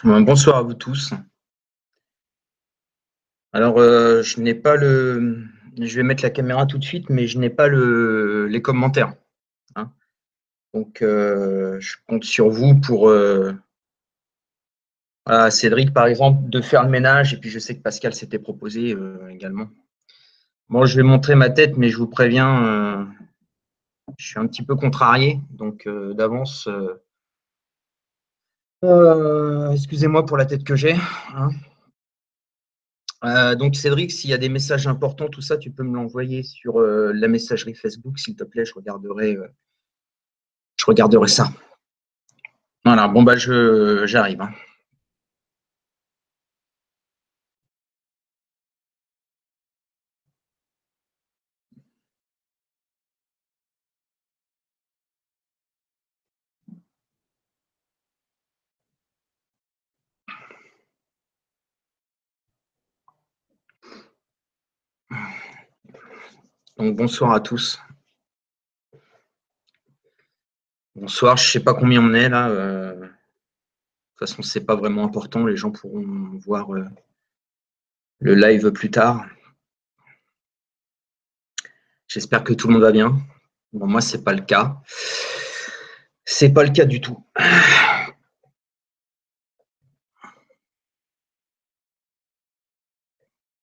Bonsoir à vous tous. Alors, je n'ai pas je vais mettre la caméra tout de suite, mais je n'ai pas les commentaires, hein. Donc, je compte sur vous pour, voilà, Cédric, par exemple, de faire le ménage. Et puis, je sais que Pascal s'était proposé également. Bon, je vais montrer ma tête, mais je vous préviens, je suis un petit peu contrarié. Donc, d'avance, excusez-moi pour la tête que j'ai, hein. Donc Cédric, s'il y a des messages importants, tout ça, tu peux me l'envoyer sur la messagerie Facebook, s'il te plaît, je regarderai ça. Voilà, bon bah j'arrive, hein. Donc bonsoir à tous. Bonsoir, je sais pas combien on est là. De toute façon, c'est pas vraiment important, les gens pourront voir le live plus tard. J'espère que tout le monde va bien. Bon, moi, c'est pas le cas. C'est pas le cas du tout.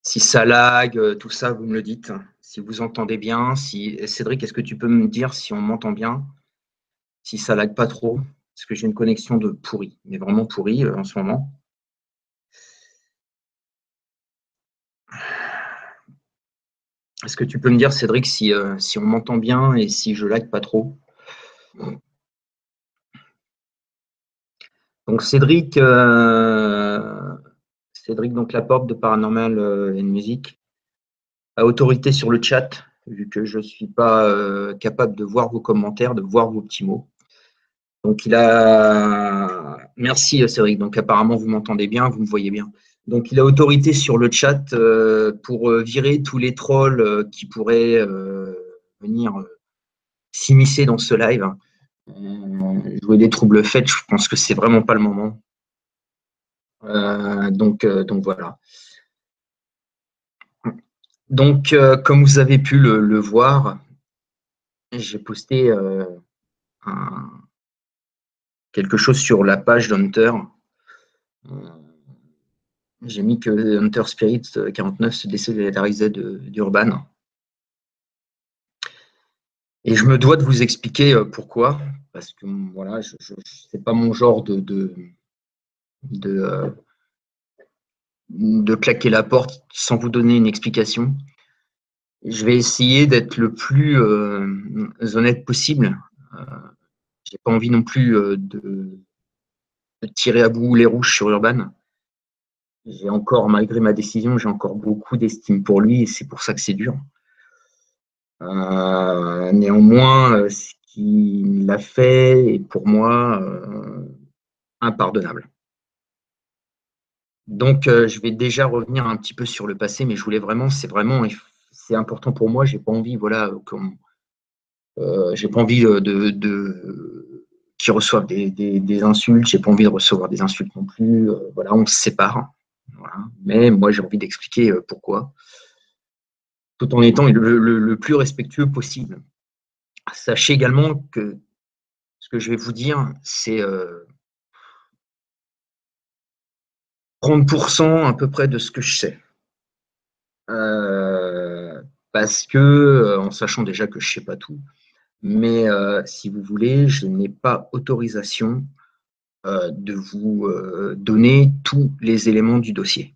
Si ça lag, tout ça, vous me le dites. Si vous entendez bien, Cédric, est-ce que tu peux me dire si on m'entend bien, si ça lag pas trop, parce que j'ai une connexion de pourri, mais vraiment pourri en ce moment. Est-ce que tu peux me dire, Cédric, si on m'entend bien et si je lag pas trop? Donc Cédric donc Laporte de Paranormal and Music a autorité sur le chat, vu que je ne suis pas capable de voir vos commentaires, de voir vos petits mots. Donc il a. Merci Cédric. Donc apparemment vous m'entendez bien, vous me voyez bien. Donc il a autorité sur le chat pour virer tous les trolls qui pourraient venir s'immiscer dans ce live. Jouer des troubles faits, je pense que c'est vraiment pas le moment. Donc voilà. Donc, comme vous avez pu le voir, j'ai posté quelque chose sur la page d'Hunter. J'ai mis que Hunter Spirit 49 se désolidarisait d'Urban. Et je me dois de vous expliquer pourquoi. Parce que voilà, c'est pas mon genre de claquer la porte sans vous donner une explication. Je vais essayer d'être le plus honnête possible. J'ai pas envie non plus de tirer à bout les rouges sur Urban. J'ai encore, malgré ma décision, j'ai encore beaucoup d'estime pour lui et c'est pour ça que c'est dur. Néanmoins, ce qu'il a fait est pour moi impardonnable. Donc, je vais déjà revenir un petit peu sur le passé, mais je voulais vraiment, c'est important pour moi. J'ai pas envie, voilà, j'ai pas envie qu'ils reçoivent des insultes. J'ai pas envie de recevoir des insultes non plus. Voilà, on se sépare. Voilà. Mais moi, j'ai envie d'expliquer pourquoi, tout en étant le plus respectueux possible. Sachez également que ce que je vais vous dire, c'est 30% à peu près de ce que je sais. Parce que, en sachant déjà que je ne sais pas tout, mais si vous voulez, je n'ai pas autorisation de vous donner tous les éléments du dossier.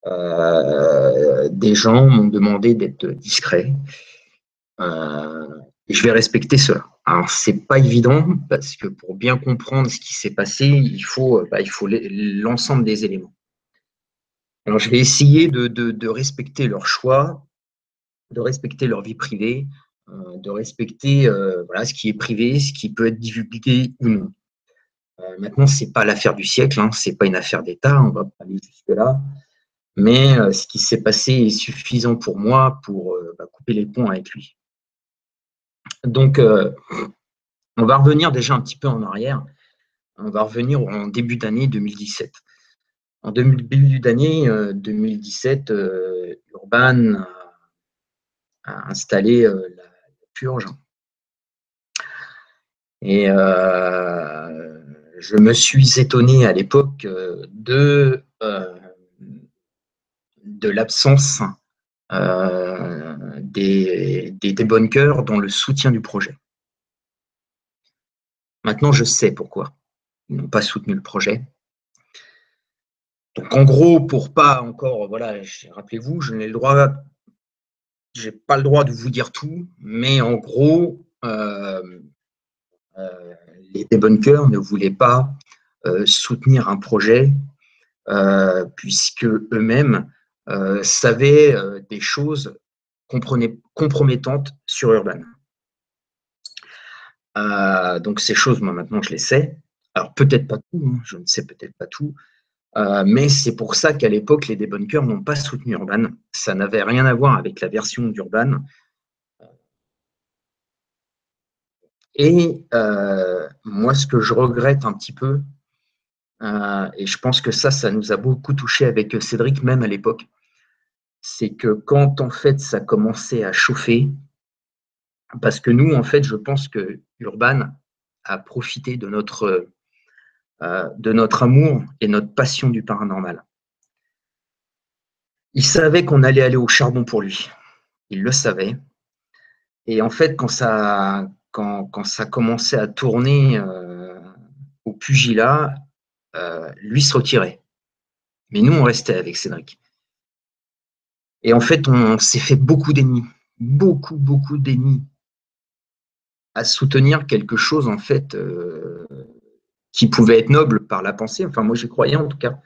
Des gens m'ont demandé d'être discret. Je vais respecter cela. Alors, c'est pas évident parce que pour bien comprendre ce qui s'est passé, il faut l'ensemble des éléments. Alors, je vais essayer de respecter leur choix, de respecter leur vie privée, de respecter voilà, ce qui est privé, ce qui peut être divulgué ou non. Maintenant, c'est pas l'affaire du siècle, hein, c'est pas une affaire d'État, on va pas aller jusque-là. Mais ce qui s'est passé est suffisant pour moi pour couper les ponts avec lui. Donc, on va revenir déjà un petit peu en arrière. On va revenir en début d'année 2017. En début d'année 2017, Urban a installé la purge. Et je me suis étonné à l'époque de l'absence des débunkers dans le soutien du projet. Maintenant, je sais pourquoi ils n'ont pas soutenu le projet. Donc, en gros, pour pas encore, voilà, rappelez-vous, je n'ai le droit, j'ai pas le droit de vous dire tout, mais en gros, les débunkers ne voulaient pas soutenir un projet puisque eux-mêmes savaient des choses compromettantes sur Urban. Donc ces choses, moi maintenant je les sais. Alors peut-être pas tout, hein, je ne sais peut-être pas tout, mais c'est pour ça qu'à l'époque les débunkers n'ont pas soutenu Urban. Ça n'avait rien à voir avec la version d'Urban. Et moi ce que je regrette un petit peu, et je pense que ça nous a beaucoup touché avec Cédric même à l'époque, c'est que quand en fait ça commençait à chauffer, parce que nous en fait je pense que Urban a profité de notre amour et notre passion du paranormal. Il savait qu'on allait aller au charbon pour lui. Il le savait. Et en fait, quand ça commençait à tourner au pugilat, lui se retirait. Mais nous, on restait avec Cédric. Et en fait, on s'est fait beaucoup d'ennemis. Beaucoup d'ennemis à soutenir quelque chose, en fait, qui pouvait être noble par la pensée. Enfin, moi, j'y croyais en tout cas.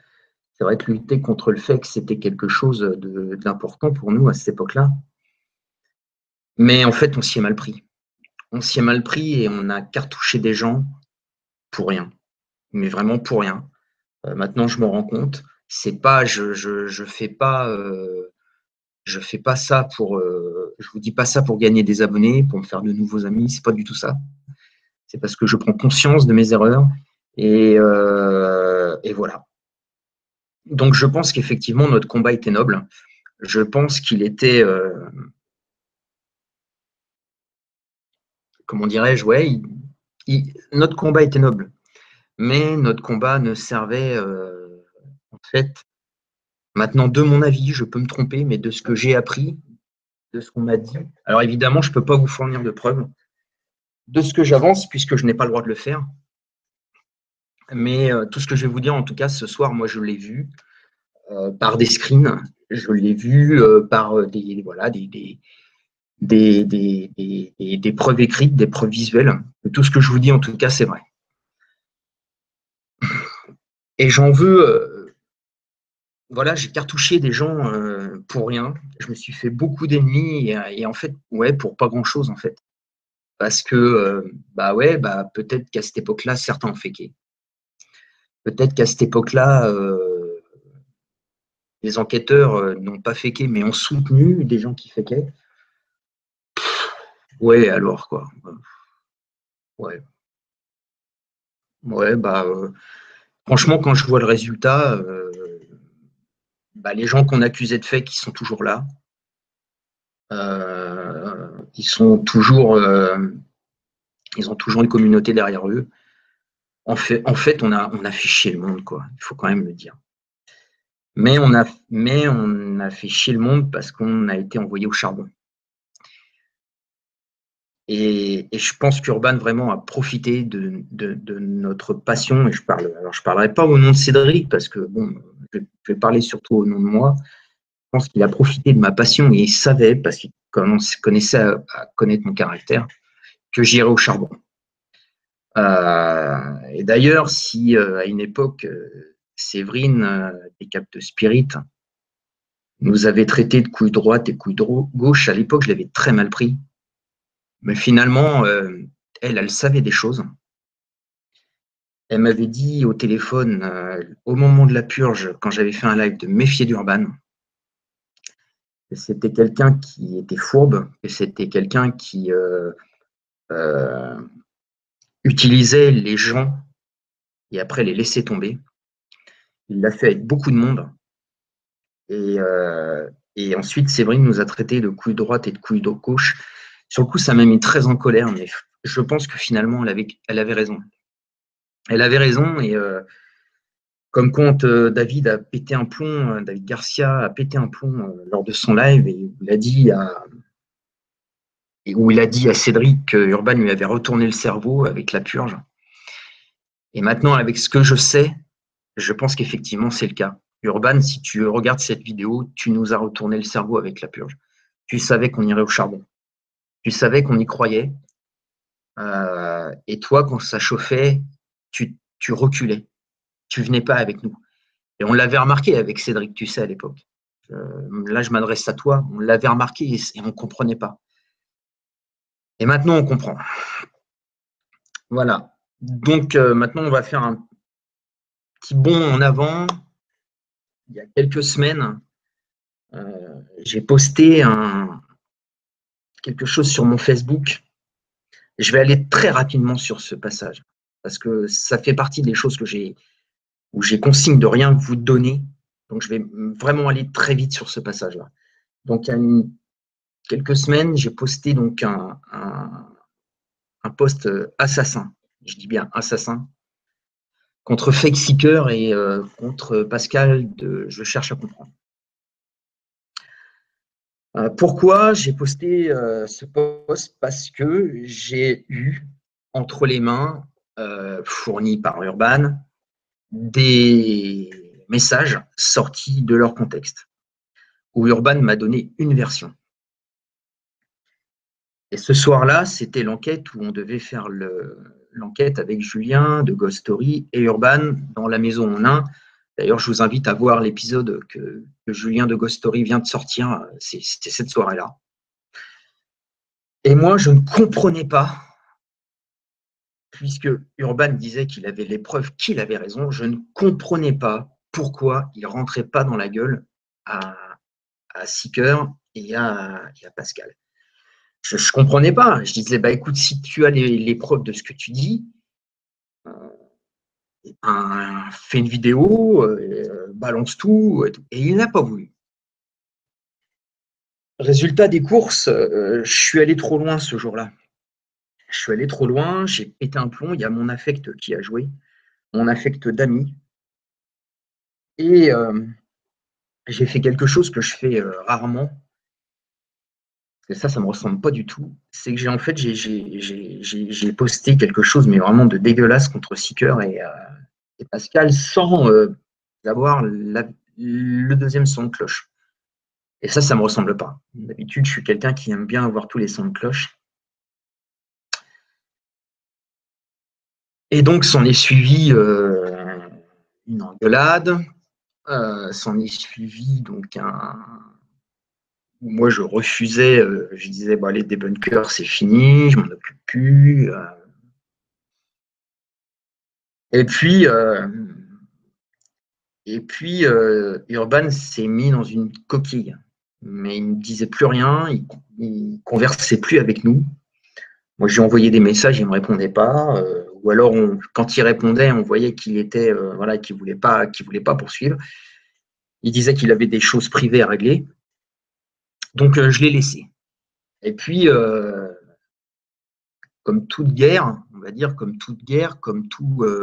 C'est vrai que lutter contre le fait que c'était quelque chose d'important pour nous à cette époque-là. Mais en fait, on s'y est mal pris. On s'y est mal pris et on a cartouché des gens pour rien. Mais vraiment pour rien. Maintenant, je m'en rends compte. C'est pas, je fais pas ça pour, je vous dis pas ça pour gagner des abonnés, pour me faire de nouveaux amis. C'est pas du tout ça. C'est parce que je prends conscience de mes erreurs et voilà. Donc, je pense qu'effectivement, notre combat était noble. Je pense qu'il était, comment dirais-je, ouais, notre combat était noble. Mais notre combat ne servait, en fait, maintenant, de mon avis, je peux me tromper, mais de ce que j'ai appris, de ce qu'on m'a dit. Alors évidemment, je ne peux pas vous fournir de preuves de ce que j'avance, puisque je n'ai pas le droit de le faire. Mais tout ce que je vais vous dire, en tout cas, ce soir, moi, je l'ai vu par des screens, je l'ai vu par des preuves écrites, des preuves visuelles. Tout ce que je vous dis, en tout cas, c'est vrai. Et j'en veux, voilà, j'ai cartouché des gens pour rien. Je me suis fait beaucoup d'ennemis et en fait, ouais, pour pas grand-chose en fait. Parce que, bah ouais, bah peut-être qu'à cette époque-là, certains ont féqué. Peut-être qu'à cette époque-là, les enquêteurs n'ont pas féqué, mais ont soutenu des gens qui féquaient. Ouais, alors quoi. Ouais. Ouais, bah franchement, quand je vois le résultat, bah, les gens qu'on accusait de fake, ils sont toujours là. Ils sont toujours, ils ont toujours une communauté derrière eux. En fait, on a fait chier le monde, quoi. Il faut quand même le dire. Mais on a fait chier le monde parce qu'on a été envoyé au charbon. Et je pense qu'Urban vraiment a profité de notre passion. Et je parlerai pas au nom de Cédric parce que bon, je vais parler surtout au nom de moi. Je pense qu'il a profité de ma passion et il savait, parce qu'il connaissait à connaître mon caractère, que j'irais au charbon. Et d'ailleurs, si à une époque, Séverine, des Cap de Spirit, nous avait traité de couilles droites et couilles gauche, à l'époque, je l'avais très mal pris. Mais finalement, elle savait des choses. Elle m'avait dit au téléphone, au moment de la purge, quand j'avais fait un live, de méfier d'Urban. Que c'était quelqu'un qui était fourbe, que c'était quelqu'un qui utilisait les gens et après les laisser tomber. Il l'a fait avec beaucoup de monde. Et ensuite, Séverine nous a traités de couilles droite et de couilles gauche. Sur le coup, ça m'a mis très en colère, mais je pense que finalement, elle avait raison. Elle avait raison, et comme quand David a pété un plomb, David Garcia a pété un plomb lors de son live, et où il a dit à Cédric que Urban lui avait retourné le cerveau avec la purge. Et maintenant, avec ce que je sais, je pense qu'effectivement, c'est le cas. Urban, si tu regardes cette vidéo, tu nous as retourné le cerveau avec la purge. Tu savais qu'on irait au charbon. Tu savais qu'on y croyait. Et toi, quand ça chauffait, tu reculais. Tu venais pas avec nous. Et on l'avait remarqué avec Cédric, tu sais, à l'époque. Là, je m'adresse à toi. On l'avait remarqué et on ne comprenait pas. Et maintenant, on comprend. Voilà. Donc, maintenant, on va faire un petit bond en avant. Il y a quelques semaines, j'ai posté quelque chose sur mon Facebook. Je vais aller très rapidement sur ce passage parce que ça fait partie des choses où j'ai consigne de rien vous donner. Donc, je vais vraiment aller très vite sur ce passage-là. Donc, il y a quelques semaines, j'ai posté donc un post assassin. Je dis bien assassin, contre Fake Seeker et contre Pascal de Je cherche à comprendre. Pourquoi j'ai posté ce post? Parce que j'ai eu entre les mains, fournis par Urban, des messages sortis de leur contexte, où Urban m'a donné une version. Et ce soir-là, c'était l'enquête où on devait faire l'enquête avec Julien de Ghost Story et Urban dans la maison en un. D'ailleurs, je vous invite à voir l'épisode que Julien de Ghost Story vient de sortir. C'était cette soirée-là. Et moi, je ne comprenais pas, puisque Urban disait qu'il avait les preuves, qu'il avait raison, je ne comprenais pas pourquoi il ne rentrait pas dans la gueule à Seeker et à Pascal. Je ne comprenais pas. Je disais, bah, écoute, si tu as les preuves de ce que tu dis, fais une vidéo, balance tout. Et il n'a pas voulu. Résultat des courses, je suis allé trop loin ce jour-là. Je suis allé trop loin, j'ai pété un plomb. Il y a mon affect qui a joué, mon affect d'ami. Et j'ai fait quelque chose que je fais rarement. Et ça me ressemble pas du tout. C'est que j'ai posté quelque chose, mais vraiment de dégueulasse contre Seeker et Pascal, sans avoir le deuxième son de cloche. Et ça me ressemble pas. D'habitude, je suis quelqu'un qui aime bien avoir tous les sons de cloche. Et donc, s'en est suivi une engueulade. S'en est suivi donc moi, je refusais, je disais, bon, les débunkers, c'est fini, je m'en occupe plus. Et puis, Urban s'est mis dans une coquille. Mais il ne disait plus rien, il ne conversait plus avec nous. Moi, je lui envoyais des messages, il ne me répondait pas. Ou alors, quand il répondait, on voyait qu'il était, voilà, qu'il voulait pas poursuivre. Il disait qu'il avait des choses privées à régler. Donc, je l'ai laissé. Et puis, comme toute guerre, on va dire, comme toute guerre, comme tout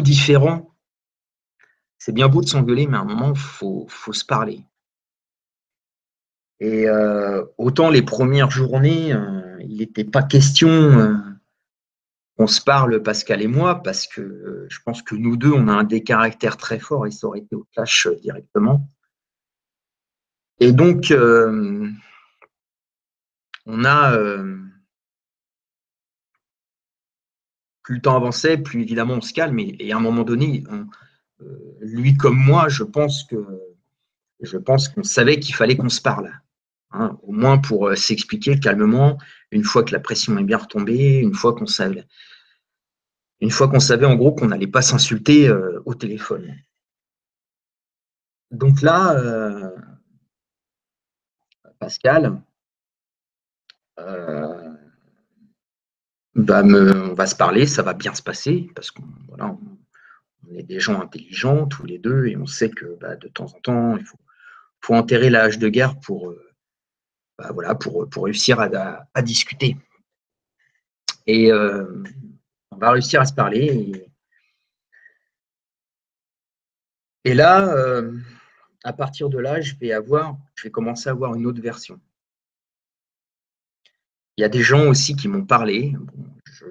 différent, c'est bien beau de s'engueuler, mais à un moment, il faut se parler. Et autant les premières journées, il n'était pas question qu'on se parle, Pascal et moi, parce que je pense que nous deux, on a des caractères très forts et ça aurait été au clash directement. Et donc, on a, plus le temps avançait, plus évidemment on se calme. Et à un moment donné, lui comme moi, je pense qu'on savait qu'il fallait qu'on se parle. Hein, au moins pour s'expliquer calmement, une fois que la pression est bien retombée, une fois qu'on savait en gros qu'on n'allait pas s'insulter au téléphone. Donc là, Pascal on va se parler, ça va bien se passer, parce qu'on voilà, on est des gens intelligents tous les deux, et on sait que de temps en temps, il faut enterrer la hache de guerre voilà, pour réussir à discuter. Et on va réussir à se parler. Et là, à partir de là, je vais commencer à avoir une autre version. Il y a des gens aussi qui m'ont parlé. Bon, je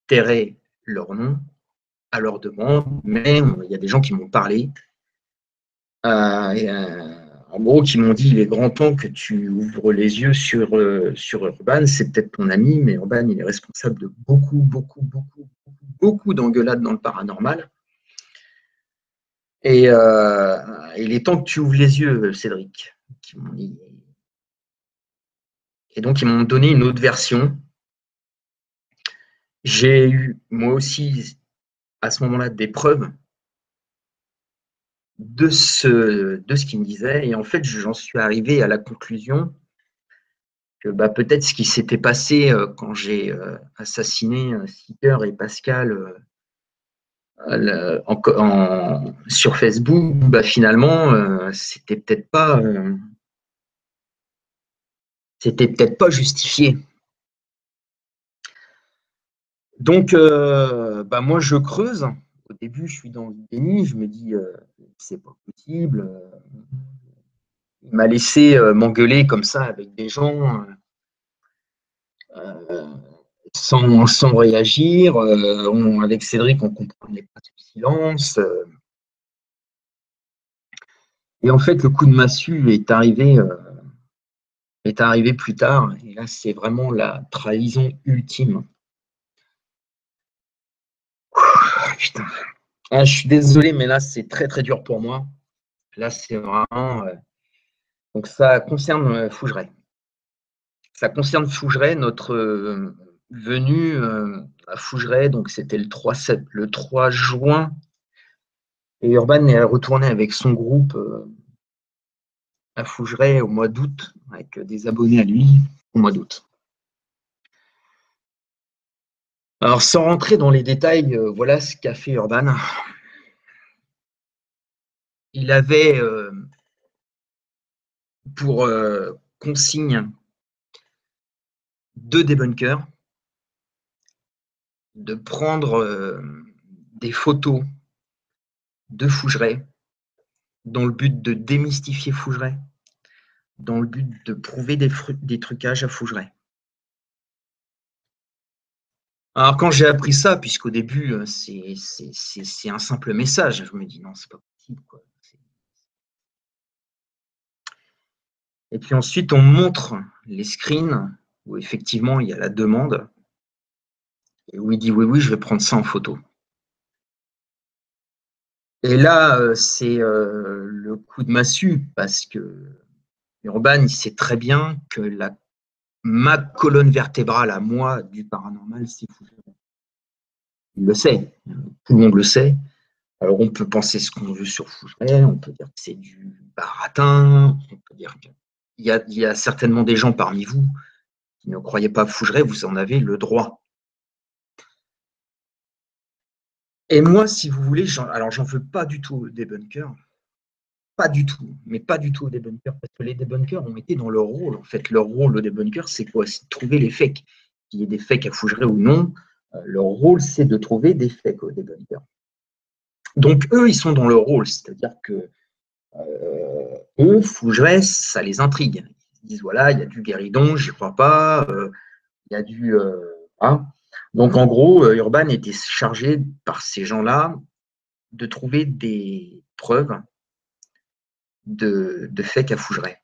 tairai leur nom à leur demande, mais il y a des gens qui m'ont parlé. En gros, qui m'ont dit, il est grand temps que tu ouvres les yeux sur Urban. C'est peut-être ton ami, mais Urban, il est responsable de beaucoup d'engueulades dans le paranormal. Et il est temps que tu ouvres les yeux, Cédric. Et donc, ils m'ont donné une autre version. J'ai eu, moi aussi, à ce moment-là, des preuves de ce qu'il me disait. Et en fait, j'en suis arrivé à la conclusion que peut-être ce qui s'était passé quand j'ai assassiné Seeker et Pascal sur Facebook, finalement, c'était peut-être pas justifié. Donc, moi, je creuse. Au début, je suis dans le déni. Je me dis, c'est pas possible. Il m'a laissé m'engueuler comme ça avec des gens sans réagir. Avec Cédric, on ne comprenait pas son silence. Et en fait, le coup de massue est arrivé plus tard. Et là, c'est vraiment la trahison ultime. Putain. Ah, je suis désolé, mais là, c'est très, très dur pour moi. Là, c'est vraiment... Donc, ça concerne Fougeray. Ça concerne Fougeray, notre venue à Fougeray. Donc, c'était le 3 juin. Et Urban est retourné avec son groupe à Fougeray au mois d'août, avec des abonnés à lui au mois d'août. Alors, sans rentrer dans les détails, voilà ce qu'a fait Urban. Il avait pour consigne 2 débunkers de prendre des photos de Fougeray dans le but de démystifier Fougeray, dans le but de prouver des trucages à Fougeray. Alors, quand j'ai appris ça, puisqu'au début, c'est un simple message, je me dis non, c'est pas possible, quoi. Et puis ensuite, on montre les screens où effectivement il y a la demande et où il dit oui, je vais prendre ça en photo. Et là, c'est le coup de massue parce que Urban, il sait très bien que ma colonne vertébrale à moi du paranormal, c'est Fougeray. Il le sait, tout le monde le sait. Alors on peut penser ce qu'on veut sur Fougeray, on peut dire que c'est du baratin, on peut dire qu'il y a certainement des gens parmi vous qui ne croyez pas à Fougeray, vous en avez le droit. Et moi, si vous voulez, alors j'en veux pas du tout aux débunkers, pas du tout, mais pas du tout aux débunkers, parce que les débunkers ont été dans leur rôle. En fait, leur rôle aux débunkers, c'est quoi? C'est de trouver les fakes. Qu'il y ait des fakes à Fougeray ou non, leur rôle, c'est de trouver des fakes aux débunkers. Donc, eux, ils sont dans leur rôle, c'est-à-dire que eux, Fougeray, ça les intrigue. Ils disent, voilà, il y a du guéridon, j'y crois pas, il y a du... hein. Donc, en gros, Urban était chargé par ces gens-là de trouver des preuves de fake à Fougeray.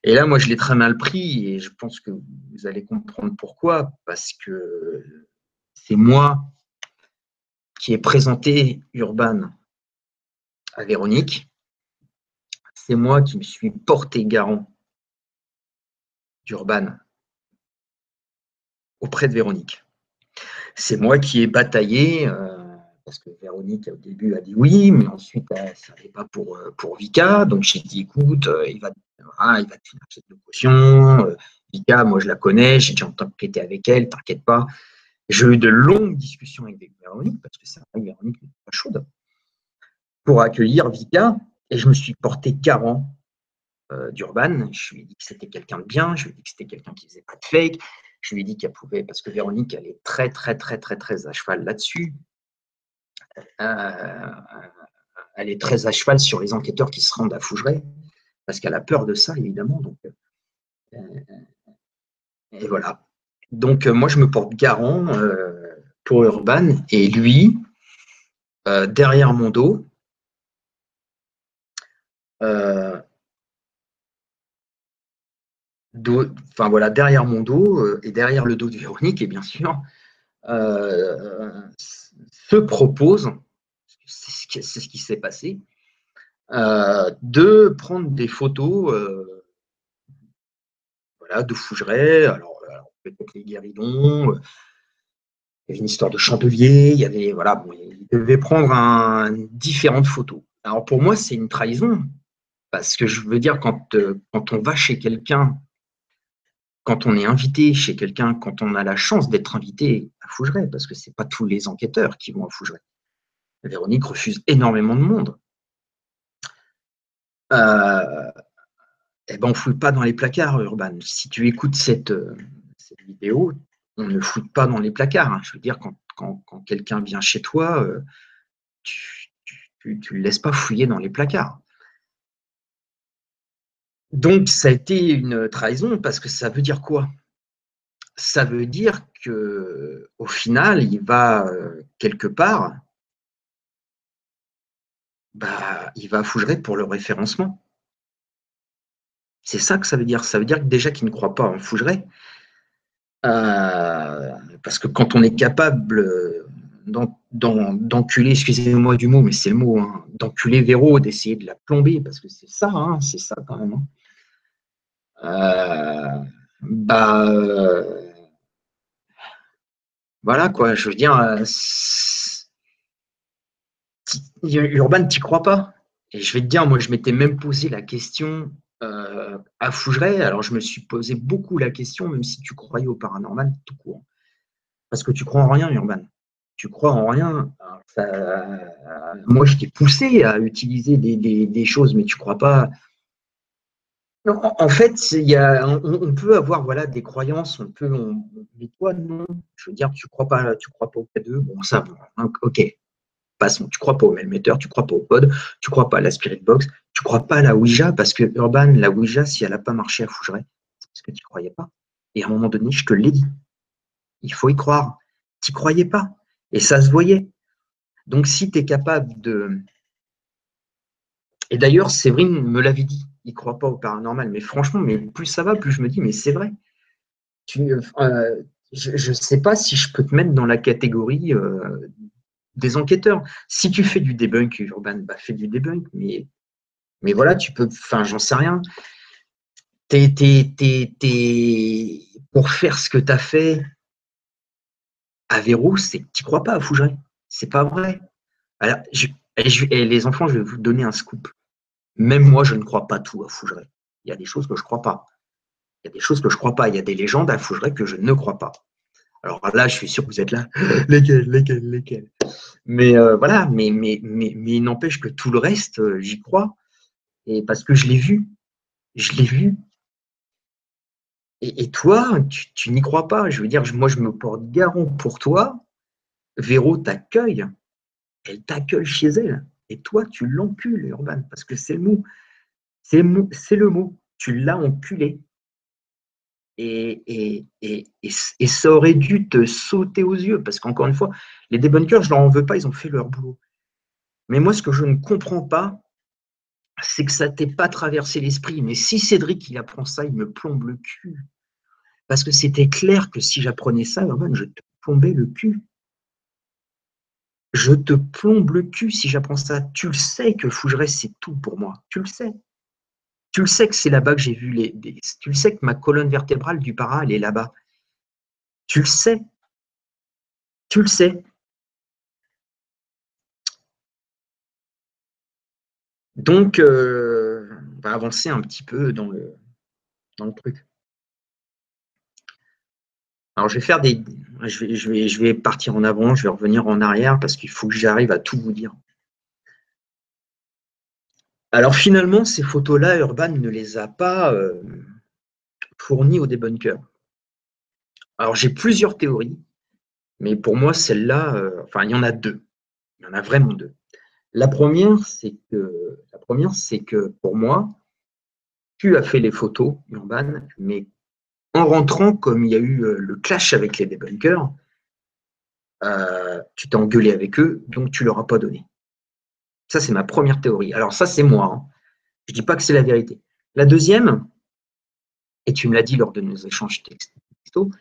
Et là, moi, je l'ai très mal pris et je pense que vous allez comprendre pourquoi. Parce que c'est moi qui ai présenté Urban à Véronique. C'est moi qui me suis porté garant d'Urban auprès de Véronique. C'est moi qui ai bataillé parce que Véronique, au début, a dit oui, mais ensuite, ça n'allait pas pour Vika. Donc, j'ai dit, écoute, il va te filer un chèque de caution. Vika, moi, je la connais, j'ai déjà enquêté avec elle, t'inquiète pas. J'ai eu de longues discussions avec Véronique, parce que c'est vrai que Véronique n'est pas chaude, pour accueillir Vika. Et je me suis porté garant d'Urban. Je lui ai dit que c'était quelqu'un de bien, je lui ai dit que c'était quelqu'un qui ne faisait pas de fake. Je lui ai dit qu'elle pouvait, parce que Véronique, elle est très, très, très, très, très à cheval là-dessus. Elle est très à cheval sur les enquêteurs qui se rendent à Fougeray, parce qu'elle a peur de ça, évidemment. Donc, et voilà. Donc, moi, je me porte garant pour Urban, et lui, derrière mon dos, enfin voilà, derrière mon dos et derrière le dos de Véronique, et bien sûr, se propose, c'est ce qui s'est passé, de prendre des photos voilà, de Fougeray, alors peut-être les guéridons, il y avait une histoire de chandelier, il y avait, voilà, bon, il devait prendre différentes photos. Alors pour moi, c'est une trahison, parce que je veux dire, quand on va chez quelqu'un, quand on est invité chez quelqu'un, quand on a la chance d'être invité à Fougeray, parce que ce n'est pas tous les enquêteurs qui vont à Fougeray. Véronique refuse énormément de monde. Eh ben, on ne fouille pas dans les placards, Urban. Si tu écoutes cette vidéo, on ne fouille pas dans les placards. Hein. Je veux dire, quand quelqu'un vient chez toi, tu ne le laisses pas fouiller dans les placards. Donc, ça a été une trahison parce que ça veut dire quoi? Ça veut dire qu'au final, il va quelque part, il va à Fougeray pour le référencement. C'est ça que ça veut dire. Ça veut dire que déjà qu'il ne croit pas en Fougeray. Parce que quand on est capable d'enculer, excusez-moi du mot, mais c'est le mot, hein, d'enculer Véro, d'essayer de la plomber, parce que c'est ça quand même. Hein. Voilà quoi, je veux dire, Urban, t'y crois pas. Et je vais te dire, moi, je m'étais même posé la question à Fougeray. Alors, je me suis posé beaucoup la question, même si tu croyais au paranormal tout court. Parce que tu crois en rien, Urban. Tu crois en rien. Moi, je t'ai poussé à utiliser des choses, mais tu crois pas. Non, en fait, on peut avoir voilà, des croyances, mais toi, non. Je veux dire, tu crois pas au K2, bon, ça, bon, ok. Passons, tu crois pas au Melmeter, tu crois pas au pod, tu crois pas à la Spirit Box, tu crois pas à la Ouija, parce que Urban, la Ouija, si elle n'a pas marché à Fougeray, c'est parce que tu croyais pas. Et à un moment donné, je te l'ai dit. Il faut y croire. Tu croyais pas. Et ça se voyait. Donc, si tu es capable de. Et d'ailleurs, Séverine me l'avait dit. Il ne croit pas au paranormal. Mais franchement, mais plus ça va, plus je me dis, mais c'est vrai. Je ne sais pas si je peux te mettre dans la catégorie des enquêteurs. Si tu fais du debunk, Urban, fais du debunk. Mais voilà, tu peux. Enfin, j'en sais rien. Pour faire ce que tu as fait à Véro, c'est que tu crois pas à Fougeray. C'est pas vrai. Alors, et les enfants, je vais vous donner un scoop. Même moi, je ne crois pas tout à Fougeray. Il y a des choses que je ne crois pas. Il y a des choses que je ne crois pas. Il y a des légendes à Fougeray que je ne crois pas. Alors là, je suis sûr que vous êtes là. Lesquelles? Mais voilà, mais il n'empêche que tout le reste, j'y crois. Et parce que je l'ai vu. Je l'ai vu. Et toi, tu n'y crois pas. Je veux dire, moi, je me porte garant pour toi. Véro t'accueille. Elle t'accueille chez elle. Et toi, tu l'encules, Urban, parce que c'est le mot. C'est le mot. Tu l'as enculé. Et ça aurait dû te sauter aux yeux, parce qu'encore une fois, les débunkers, je ne leur en veux pas, ils ont fait leur boulot. Mais moi, ce que je ne comprends pas, c'est que ça ne t'ait pas traversé l'esprit. Mais si Cédric, il apprend ça, il me plombe le cul. Parce que c'était clair que si j'apprenais ça, Urban, je te plombais le cul. Je te plombe le cul si j'apprends ça. Tu le sais que Fougeray, c'est tout pour moi. Tu le sais. Tu le sais que c'est là-bas que j'ai vu tu le sais que ma colonne vertébrale du para, elle est là-bas. Tu le sais. Tu le sais. Donc, on va avancer un petit peu dans le truc. Alors, je vais faire je vais partir en avant, je vais revenir en arrière parce qu'il faut que j'arrive à tout vous dire. Alors, finalement, ces photos-là, Urban ne les a pas fournies au débunker. Alors, j'ai plusieurs théories, mais pour moi, celle-là, enfin, il y en a deux. Il y en a vraiment deux. La première, c'est que pour moi, tu as fait les photos, Urban, mais en rentrant, comme il y a eu le clash avec les débunkers, tu t'es engueulé avec eux, donc tu leur as pas donné. Ça, c'est ma première théorie. Alors ça, c'est moi. Hein. Je dis pas que c'est la vérité. La deuxième, et tu me l'as dit lors de nos échanges textos,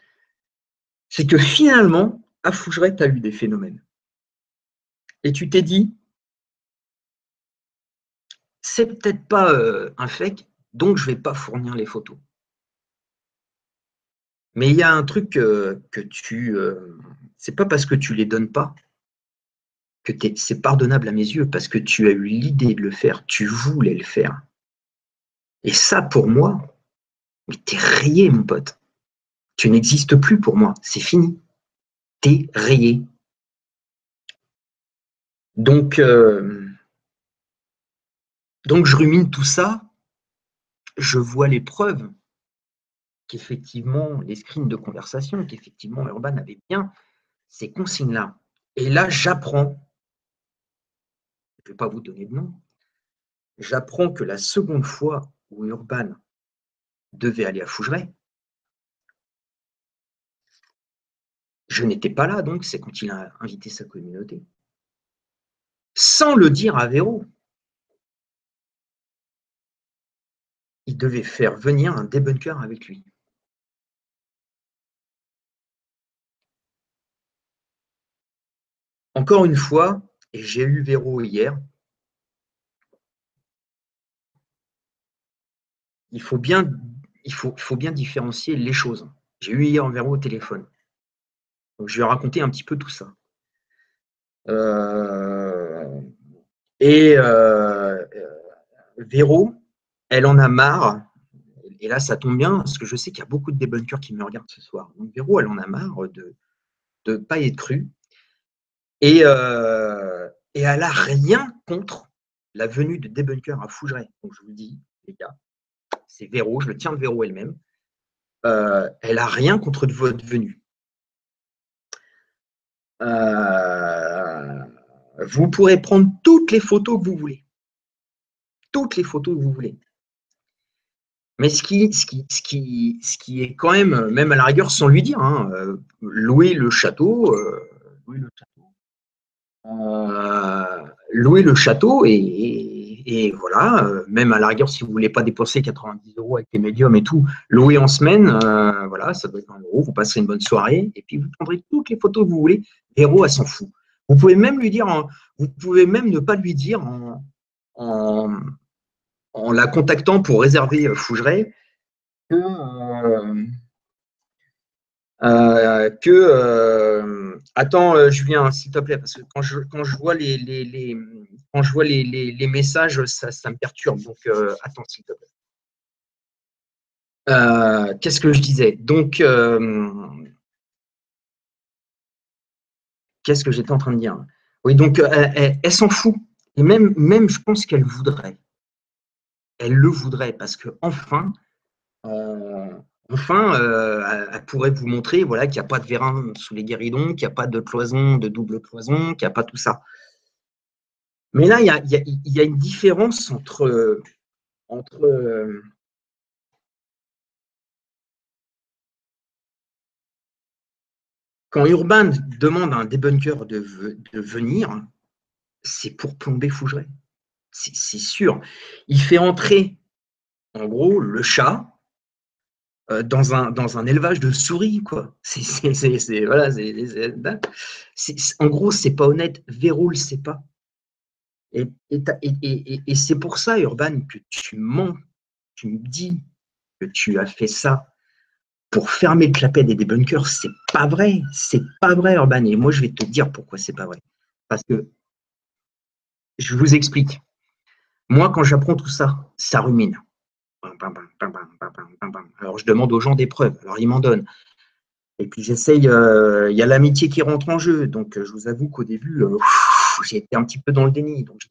c'est que finalement, à Fougeray, tu as eu des phénomènes. Et tu t'es dit, c'est peut-être pas un fake, donc je vais pas fournir les photos. Mais il y a un truc que tu... c'est pas parce que tu les donnes pas que c'est pardonnable à mes yeux, parce que tu as eu l'idée de le faire, tu voulais le faire. Et ça, pour moi, mais t'es rayé, mon pote. Tu n'existes plus pour moi, c'est fini. T'es rayé. Donc je rumine tout ça, je vois les preuves qu'effectivement, les screens de conversation, qu'effectivement Urban avait bien ces consignes-là. Et là, j'apprends, je ne vais pas vous donner de nom, j'apprends que la seconde fois où Urban devait aller à Fougeray, je n'étais pas là, donc c'est quand il a invité sa communauté. Sans le dire à Véro. Il devait faire venir un débunker avec lui. Encore une fois, et j'ai eu Véro hier, il faut bien différencier les choses. J'ai eu hier Véro au téléphone. Donc, je lui ai raconté un petit peu tout ça. Et Véro, elle en a marre. Et là, ça tombe bien, parce que je sais qu'il y a beaucoup de débunkers qui me regardent ce soir. Donc, Véro, elle en a marre de ne pas être crue. Et elle n'a rien contre la venue de débunker à Fougeray. Donc, je vous le dis, les gars, c'est Véro, je le tiens de Véro elle-même. Elle n'a rien contre votre venue. Vous pourrez prendre toutes les photos que vous voulez. Toutes les photos que vous voulez. Mais ce qui est quand même à la rigueur, sans lui dire, hein, louer le château, et voilà, même à la rigueur, si vous ne voulez pas dépenser 90 € avec les médiums et tout, louer en semaine, voilà, ça doit être 1 €, vous passerez une bonne soirée, et puis vous prendrez toutes les photos que vous voulez, Véro, elle s'en fout. Vous pouvez même lui dire, vous pouvez même ne pas lui dire en la contactant pour réserver Fougeray, attends, Julien, s'il te plaît, parce que quand je vois les messages, ça me perturbe. Donc, attends, s'il te plaît. Qu'est-ce que je disais? Donc, qu'est-ce que j'étais en train de dire? Oui, donc, elle s'en fout. Et même, je pense qu'elle voudrait. Elle le voudrait, parce que enfin, elle pourrait vous montrer voilà, qu'il n'y a pas de vérin sous les guéridons, qu'il n'y a pas de cloison, de double cloison, qu'il n'y a pas tout ça. Mais là, il y a une différence entre quand Urban demande à un débunker de venir, c'est pour plomber Fougeray. C'est sûr. Il fait entrer, en gros, le chat dans un élevage de souris, quoi. Voilà, en gros, c'est pas honnête. Véro le sait pas. Et c'est pour ça, Urban, que tu mens. Tu me dis que tu as fait ça pour fermer le clapet des débunkers. C'est pas vrai. C'est pas vrai, Urban. Et moi, je vais te dire pourquoi c'est pas vrai. Parce que je vous explique. Moi, quand j'apprends tout ça, ça rumine. Alors, je demande aux gens des preuves. Alors, ils m'en donnent. Et puis, j'essaye. Il y a l'amitié qui rentre en jeu. Donc, je vous avoue qu'au début, j'ai été un petit peu dans le déni. Donc,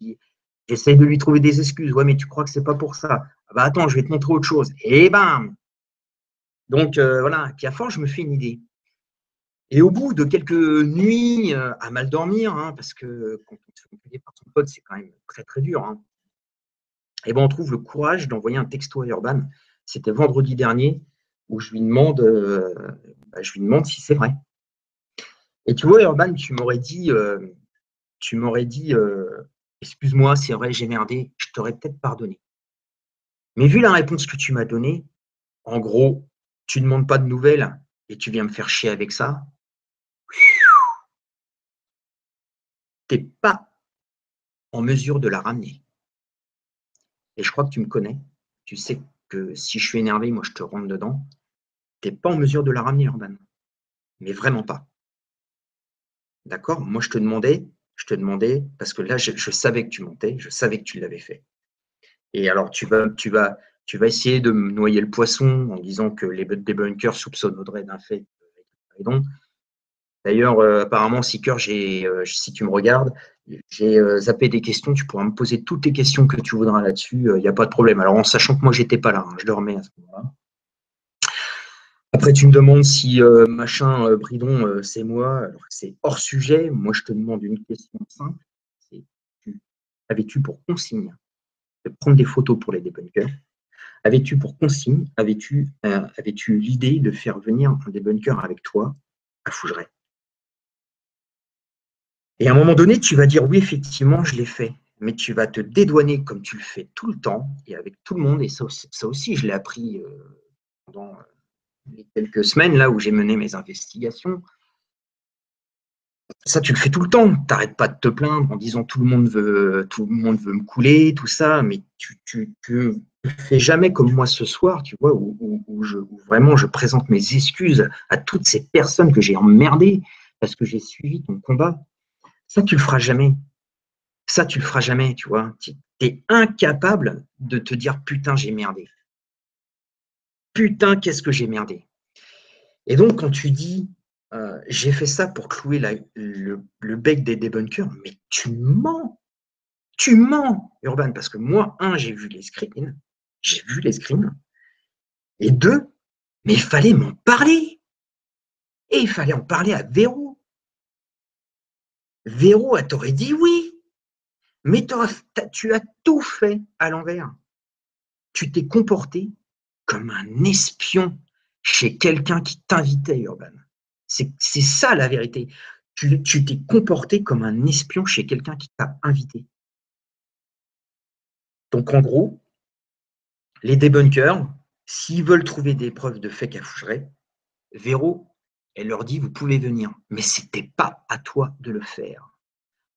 j'essaye de lui trouver des excuses. Ouais, mais tu crois que c'est pas pour ça. Ah bah, attends, je vais te montrer autre chose. Et bam. Donc, voilà. Puis, à force, je me fais une idée. Et au bout de quelques nuits à mal dormir, hein, parce que quand on se fait engueuler par son pote, c'est quand même très, très dur, hein, et ben, on trouve le courage d'envoyer un texto à Urban. C'était vendredi dernier où je lui demande si c'est vrai. Et tu vois, Urban, tu m'aurais dit, excuse-moi, c'est vrai, j'ai merdé, je t'aurais peut-être pardonné. Mais vu la réponse que tu m'as donnée, en gros, tu ne demandes pas de nouvelles et tu viens me faire chier avec ça, t'es pas en mesure de la ramener. Et je crois que tu me connais. Tu sais que si je suis énervé, moi, je te rentre dedans. T'es pas en mesure de la ramener, Urban. Mais vraiment pas. D'accord? Moi, je te demandais, parce que là, je savais que tu montais, je savais que tu l'avais fait. Et alors, tu vas essayer de me noyer le poisson en disant que les débunkers soupçonnent Audrey d'un fait. D'ailleurs, apparemment, Seeker, si tu me regardes, j'ai zappé des questions. Tu pourras me poser toutes les questions que tu voudras là-dessus. Il n'y a pas de problème. Alors, en sachant que moi, j'étais pas là, hein, je dormais à ce moment-là. Après, tu me demandes si machin Bridon, c'est moi. Alors, c'est hors sujet. Moi, je te demande une question simple. C'est, avais-tu pour consigne de prendre des photos pour les débunkers? Avais-tu pour consigne, avais-tu l'idée de faire venir un débunker avec toi à Fougeray? Et à un moment donné, tu vas dire oui, effectivement, je l'ai fait. Mais tu vas te dédouaner comme tu le fais tout le temps et avec tout le monde. Et ça aussi je l'ai appris pendant les quelques semaines là où j'ai mené mes investigations. Ça, tu le fais tout le temps. Tu n'arrêtes pas de te plaindre en disant tout le monde veut me couler, tout ça, mais tu fais jamais comme moi ce soir, tu vois, où vraiment je présente mes excuses à toutes ces personnes que j'ai emmerdées parce que j'ai suivi ton combat. Ça, tu le feras jamais. Ça, tu le feras jamais, tu vois. Tu es incapable de te dire putain, j'ai merdé. Putain, qu'est-ce que j'ai merdé. Et donc, quand tu dis j'ai fait ça pour clouer le bec des débunkers, mais tu mens. Tu mens, Urban, parce que moi, j'ai vu les screens, et deux, mais il fallait m'en parler. Et il fallait en parler à Véro. Véro, elle t'aurait dit oui, mais tu as tout fait à l'envers. Tu t'es comporté comme un espion chez quelqu'un qui t'invitait, Urban. C'est ça la vérité. Tu t'es comporté comme un espion chez quelqu'un qui t'a invité. Donc en gros, les débunkers, s'ils veulent trouver des preuves de fake à Fougeray, Véro, elle leur dit vous pouvez venir, mais c'était pas à toi de le faire.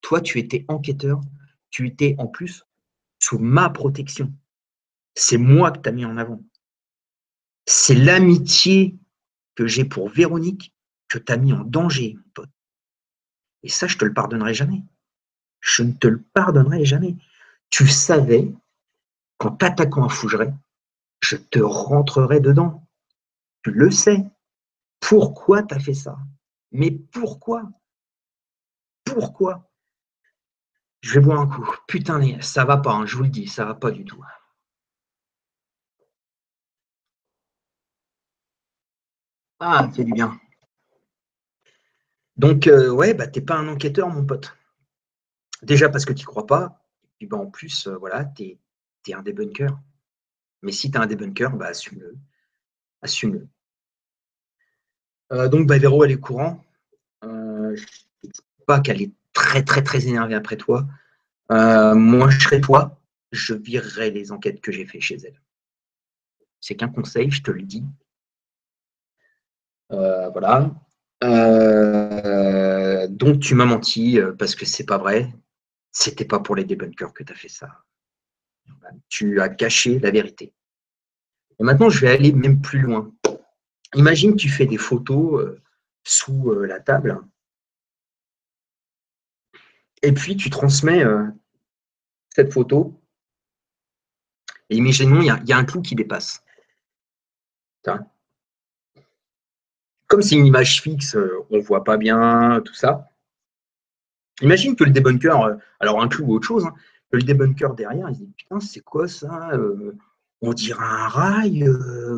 Toi, tu étais enquêteur, tu étais en plus sous ma protection. C'est moi que tu as mis en avant. C'est l'amitié que j'ai pour Véronique que tu as mis en danger, mon pote. Et ça, je te le pardonnerai jamais. Je ne te le pardonnerai jamais. Tu savais qu'en t'attaquant à Fougeray, je te rentrerai dedans. Tu le sais. Pourquoi tu as fait ça? Mais pourquoi? Pourquoi? Je vais boire un coup. Putain, ça va pas, hein, je vous le dis, ça va pas du tout. Ah, ça fait du bien. Donc, ouais, bah, t'es pas un enquêteur, mon pote. Déjà parce que tu crois pas, et puis bah, en plus, voilà, t'es un débunker. Mais si t'es un débunker, bah, assume-le. Assume-le. Donc, bah, Véro, elle est courant. Je ne dis pas qu'elle est très, très, très énervée après toi. Moi, je serais toi, je virerais les enquêtes que j'ai fait chez elle. C'est qu'un conseil, je te le dis. Voilà. Donc, tu m'as menti parce que c'est pas vrai. C'était pas pour les débunkers que tu as fait ça. Tu as caché la vérité. Et maintenant, je vais aller même plus loin. Imagine que tu fais des photos sous la table et puis tu transmets cette photo Et imaginons, il y a un clou qui dépasse. Comme c'est une image fixe, on ne voit pas bien tout ça. Imagine que le débunker, alors un clou ou autre chose, hein, que le débunker derrière, il se dit putain, c'est quoi ça on dirait un rail,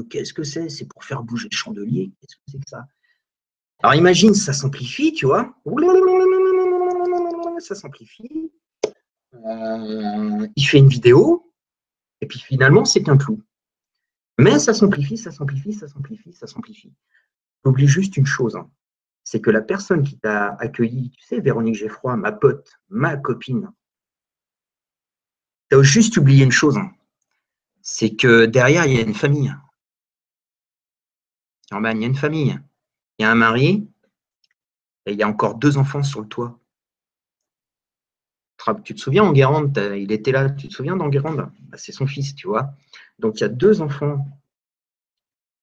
qu'est-ce que c'est? C'est pour faire bouger le chandelier, qu'est-ce que c'est que ça? Alors imagine, ça s'amplifie, tu vois, ça s'amplifie, il fait une vidéo, et puis finalement, c'est qu'un clou. Mais ça s'amplifie, ça s'amplifie, ça s'amplifie, ça s'amplifie. N'oublie juste une chose, hein, c'est que la personne qui t'a accueilli, tu sais, Véronique Geffroy, ma pote, ma copine, tu as juste oublié une chose, hein, c'est que derrière, il y a une famille. Il y a une famille. Il y a un mari et il y a encore 2 enfants sur le toit. Tu te souviens, Enguerrand, il était là, tu te souviens d'Enguerrand? Bah, c'est son fils, tu vois. Donc, il y a 2 enfants.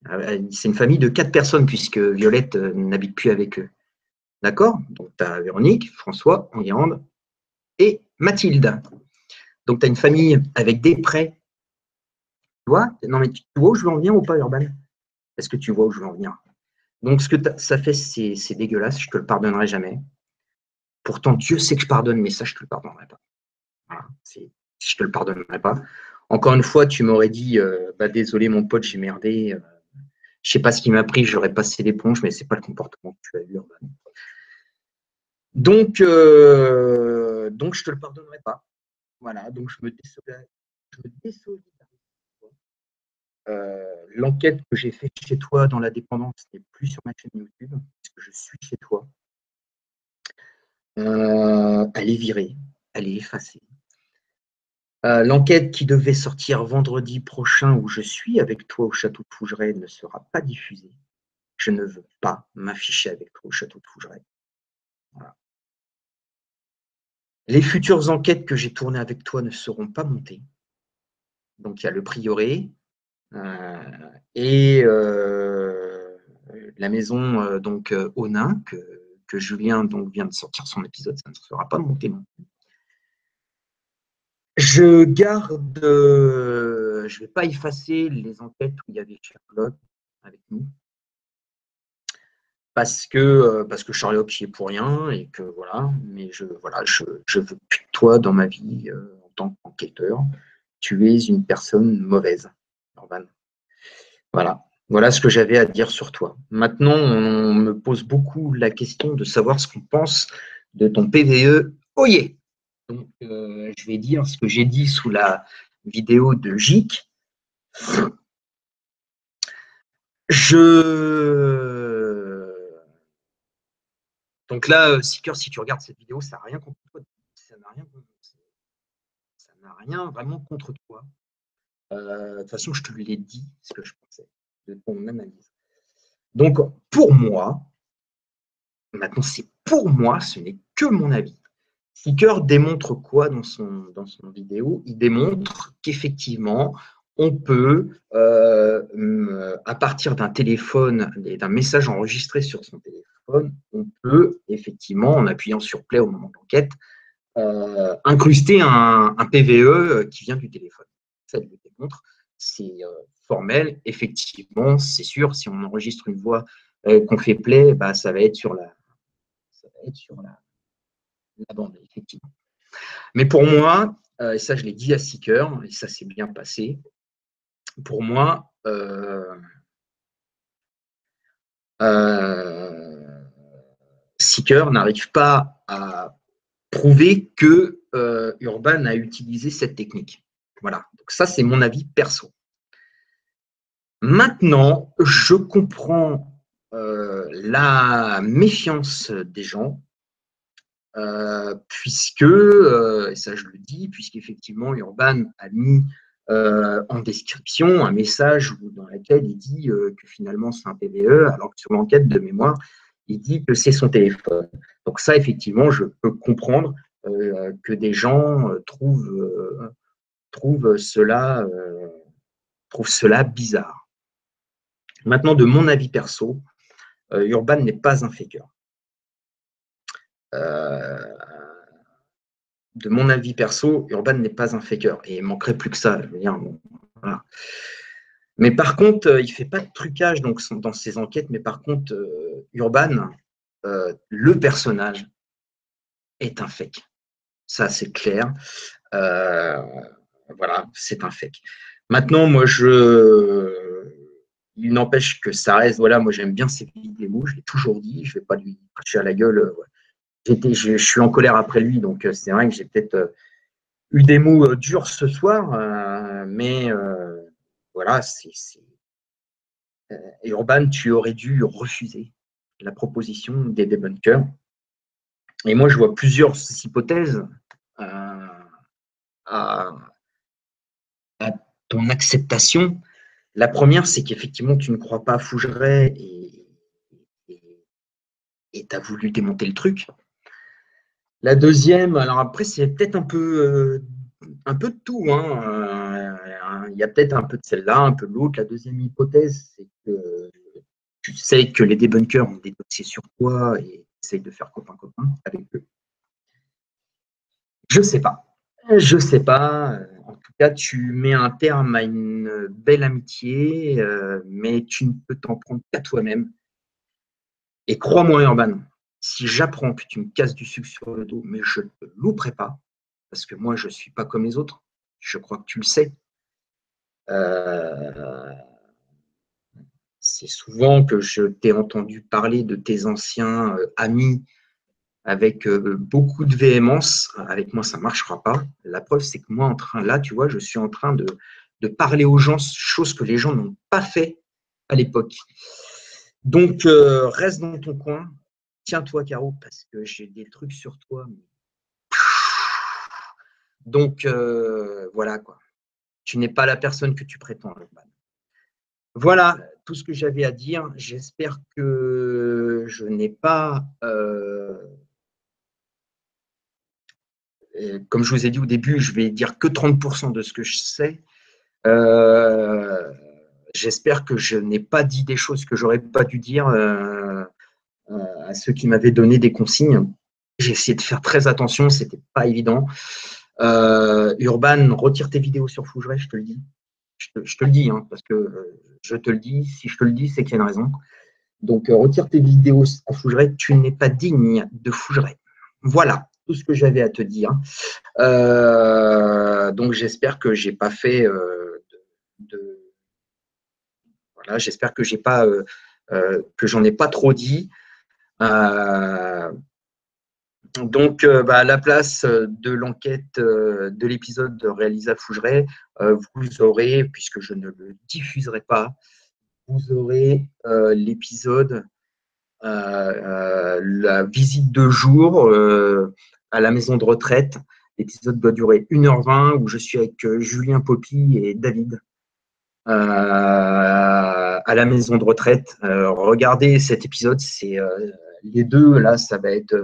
C'est une famille de 4 personnes puisque Violette n'habite plus avec eux. D'accord? Donc, tu as Véronique, François, Enguerrand et Mathilde. Donc, tu as une famille avec des prêts. Tu vois? Non, mais tu vois où je veux en venir ou pas, Urban? Est-ce que tu vois où je veux en venir? Donc, ce que ça fait, c'est dégueulasse. Je ne te le pardonnerai jamais. Pourtant, Dieu sait que je pardonne, mais ça, je ne te le pardonnerai pas. Voilà, je ne te le pardonnerai pas. Encore une fois, tu m'aurais dit désolé, mon pote, j'ai merdé. Je ne sais pas ce qui m'a pris, j'aurais passé l'éponge, mais ce n'est pas le comportement que tu as eu, Urban. Donc, je ne te le pardonnerai pas. Voilà, donc je me désolidarise. L'enquête que j'ai faite chez toi dans la dépendance n'est plus sur ma chaîne YouTube, puisque je suis chez toi. Elle est virée, elle est effacée. L'enquête qui devait sortir vendredi prochain, où je suis avec toi au château de Fougeray, ne sera pas diffusée. Je ne veux pas m'afficher avec toi au château de Fougeray. Voilà. Les futures enquêtes que j'ai tournées avec toi ne seront pas montées. Donc, il y a le prieuré et la maison au nain que Julien vient de sortir son épisode, ça ne sera pas monté non plus. Je garde, je ne vais pas effacer les enquêtes où il y avait Sherlock avec nous, parce que Sherlock y est pour rien et que voilà, mais je veux plus de toi dans ma vie en tant qu'enquêteur. Tu es une personne mauvaise, Urban. Voilà ce que j'avais à dire sur toi. Maintenant, on me pose beaucoup la question de savoir ce qu'on pense de ton PVE. Oh yeah. Donc, je vais dire ce que j'ai dit sous la vidéo de Gic. Donc là, Seeker, si tu regardes cette vidéo, ça n'a rien contre toi. Ça n'a rien vraiment contre toi. De toute façon, je te l'ai dit ce que je pensais de ton analyse. Donc, pour moi, maintenant, c'est pour moi, ce n'est que mon avis. Seeker démontre quoi dans son vidéo? Il démontre qu'effectivement, on peut, à partir d'un téléphone et d'un message enregistré sur son téléphone, on peut effectivement, en appuyant sur play au moment de l'enquête, incruster un PVE qui vient du téléphone. Ça, il le démontre. C'est formel. Effectivement, c'est sûr, si on enregistre une voix qu'on fait play, ça va être sur la bande, effectivement. Mais pour moi, et ça je l'ai dit à Seeker, et ça s'est bien passé, pour moi, Seeker n'arrive pas à prouver que Urban a utilisé cette technique. Voilà, donc ça c'est mon avis perso. Maintenant, je comprends la méfiance des gens, puisque, et ça je le dis, puisqu'effectivement Urban a mis en description un message dans lequel il dit que finalement c'est un PVE, alors que sur l'enquête de mémoire, il dit que c'est son téléphone. Donc ça, effectivement, je peux comprendre que des gens trouvent cela bizarre. Maintenant, de mon avis perso, Urban n'est pas un faker. de mon avis perso, Urban n'est pas un faker. Et il manquerait plus que ça. Je veux dire, bon, voilà. Mais par contre, il ne fait pas de trucage donc, dans ses enquêtes. Mais par contre, Urban, le personnage, est un fake. Ça, c'est clair. Euh, voilà, c'est un fake. Maintenant, moi, il n'empêche que ça reste, voilà, moi j'aime bien ces vidéos, je l'ai toujours dit, je ne vais pas lui cracher à la gueule. Je suis en colère après lui, donc c'est vrai que j'ai peut-être eu des mots durs ce soir, mais voilà, Urban, tu aurais dû refuser la proposition des debunkers. Et moi, je vois plusieurs hypothèses euh, à, à ton acceptation. La première, c'est qu'effectivement, tu ne crois pas à Fougeray et tu as voulu démonter le truc. La deuxième, alors après, c'est peut-être un peu de tout. Il y a peut-être un peu de celle-là, un peu de l'autre. La deuxième hypothèse, c'est que tu sais que les débunkers ont des dossiers sur toi et essayent de faire copain-copain avec eux. Je sais pas. Je sais pas. En tout cas, tu mets un terme à une belle amitié, mais tu ne peux t'en prendre qu'à toi-même. Et crois-moi, Urban, si j'apprends que tu me casses du sucre sur le dos, mais je ne te louperai pas, parce que moi, je ne suis pas comme les autres. Je crois que tu le sais. Euh, c'est souvent que je t'ai entendu parler de tes anciens amis avec beaucoup de véhémence. Avec moi, ça ne marchera pas. La preuve, c'est que moi, là, tu vois, je suis en train de parler aux gens, chose que les gens n'ont pas fait à l'époque. Donc, reste dans ton coin. Tiens-toi, Caro, parce que j'ai des trucs sur toi. Donc, voilà, quoi. Tu n'es pas la personne que tu prétends. Voilà tout ce que j'avais à dire. J'espère que je n'ai pas, comme je vous ai dit au début, je vais dire que 30% de ce que je sais. Euh, J'espère que je n'ai pas dit des choses que j'aurais pas dû dire à ceux qui m'avaient donné des consignes. J'ai essayé de faire très attention, c'était pas évident. Urban, retire tes vidéos sur Fougeray, je te le dis. Je te le dis, hein, parce que je te le dis. Si je te le dis, c'est qu'il y a une raison. Donc, retire tes vidéos en Fougeray. Tu n'es pas digne de Fougeray. Voilà tout ce que j'avais à te dire. Donc, j'espère que j'ai pas fait voilà, j'espère que j'ai pas que j'en ai pas trop dit. Euh, Donc, à la place de l'enquête de l'épisode de Réalisa Fougeray, vous aurez, puisque je ne le diffuserai pas, vous aurez l'épisode, la visite de jour à la maison de retraite. L'épisode doit durer 1h20 où je suis avec Julien Poppy et David à la maison de retraite. Regardez cet épisode, c'est les deux, là, ça va être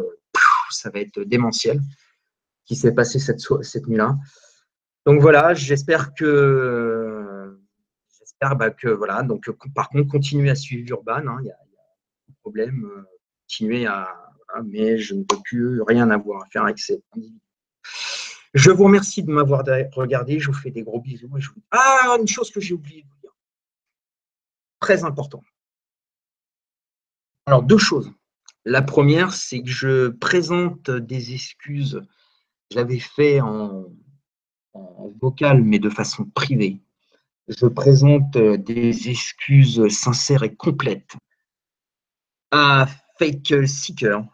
démentiel qui s'est passé cette nuit-là. Donc voilà, j'espère que voilà. Donc par contre, continuez à suivre Urban, hein, il y a pas de problème, continuez voilà, mais je ne peux plus rien avoir à faire avec cet individu. Je vous remercie de m'avoir regardé, je vous fais des gros bisous. Ah, une chose que j'ai oublié de vous dire, très important. Alors deux choses. La première, c'est que je présente des excuses. Je l'avais fait en vocal, mais de façon privée. Je présente des excuses sincères et complètes à Fake Seeker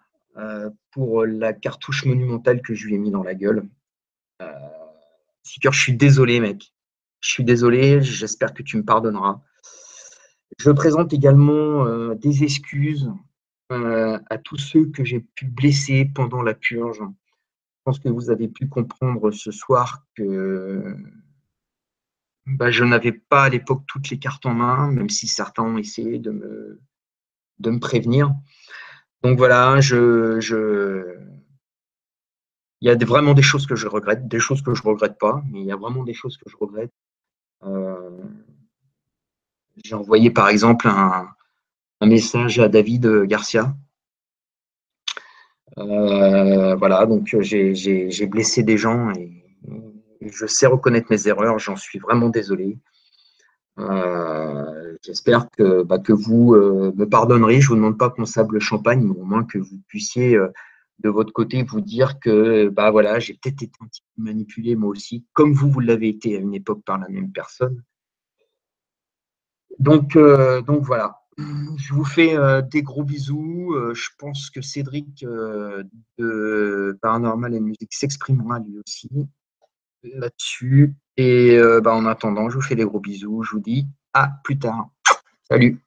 pour la cartouche monumentale que je lui ai mis dans la gueule. Euh, Seeker, je suis désolé, mec. Je suis désolé, j'espère que tu me pardonneras. Je présente également des excuses à tous ceux que j'ai pu blesser pendant la purge. Je pense que vous avez pu comprendre ce soir que je n'avais pas à l'époque toutes les cartes en main, même si certains ont essayé de me prévenir. Donc voilà, il y a vraiment des choses que je regrette, des choses que je ne regrette pas, mais il y a vraiment des choses que je regrette. Euh, j'ai envoyé par exemple un message à David Garcia Voilà, donc j'ai blessé des gens et je sais reconnaître mes erreurs, j'en suis vraiment désolé. J'espère que vous me pardonnerez. Je ne vous demande pas qu'on sable le champagne, mais au moins que vous puissiez de votre côté vous dire que bah voilà, j'ai peut-être été un petit peu manipulé moi aussi, comme vous l'avez été à une époque par la même personne. Donc voilà. Je vous fais des gros bisous. Je pense que Cédric de Paranormal et Musique s'exprimera lui aussi là-dessus. Et bah, en attendant, je vous fais des gros bisous. Je vous dis à plus tard. Salut.